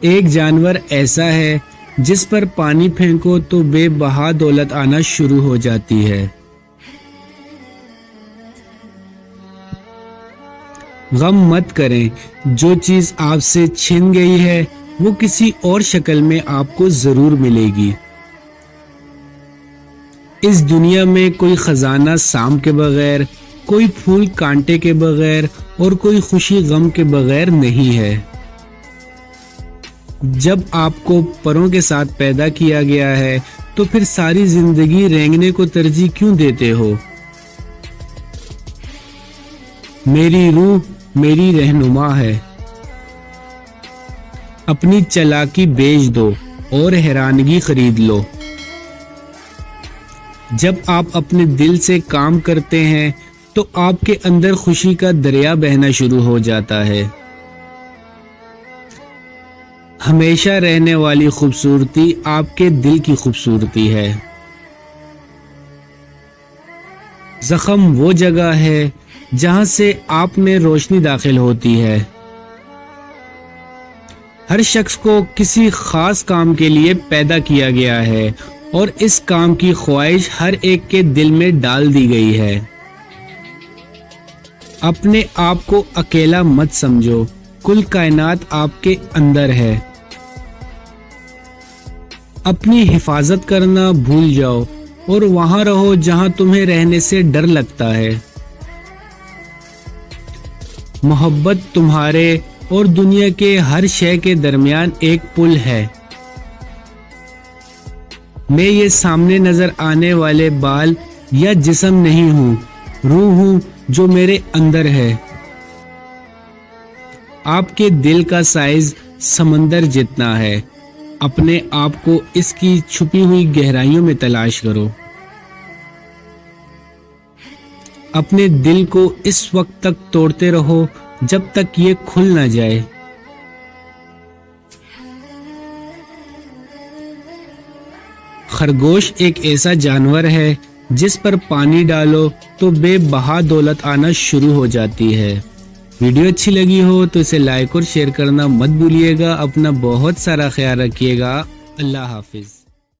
ایک جانور ایسا ہے جس پر پانی پھینکو تو بے بہا دولت آنا شروع ہو جاتی ہے۔ غم مت کریں، جو چیز آپ سے چھن گئی ہے وہ کسی اور شکل میں آپ کو ضرور ملے گی۔ اس دنیا میں کوئی خزانہ سام کے بغیر، کوئی پھول کانٹے کے بغیر اور کوئی خوشی غم کے بغیر نہیں ہے۔ جب آپ کو پروں کے ساتھ پیدا کیا گیا ہے تو پھر ساری زندگی رینگنے کو ترجیح کیوں دیتے ہو؟ میری روح میری رہنما ہے، اپنی چالاکی بیچ دو اور حیرانگی خرید لو۔ جب آپ اپنے دل سے کام کرتے ہیں تو آپ کے اندر خوشی کا دریا بہنا شروع ہو جاتا ہے۔ ہمیشہ رہنے والی خوبصورتی آپ کے دل کی خوبصورتی ہے۔ زخم وہ جگہ ہے جہاں سے آپ میں روشنی داخل ہوتی ہے۔ ہر شخص کو کسی خاص کام کے لیے پیدا کیا گیا ہے اور اس کام کی خواہش ہر ایک کے دل میں ڈال دی گئی ہے۔ اپنے آپ کو اکیلا مت سمجھو، کل کائنات آپ کے اندر ہے۔ اپنی حفاظت کرنا بھول جاؤ اور وہاں رہو جہاں تمہیں رہنے سے ڈر لگتا ہے۔ محبت تمہارے اور دنیا کے ہر شے کے درمیان ایک پل ہے۔ میں یہ سامنے نظر آنے والے بال یا جسم نہیں ہوں، روح ہوں جو میرے اندر ہے۔ آپ کے دل کا سائز سمندر جتنا ہے، اپنے آپ کو اس کی چھپی ہوئی گہرائیوں میں تلاش کرو۔ اپنے دل کو اس وقت تک توڑتے رہو جب تک یہ کھل نہ جائے۔ خرگوش ایک ایسا جانور ہے جس پر پانی ڈالو تو بے بہا دولت آنا شروع ہو جاتی ہے۔ ویڈیو اچھی لگی ہو تو اسے لائک اور شیئر کرنا مت بھولیے گا۔ اپنا بہت سارا خیال رکھیے گا۔ اللہ حافظ۔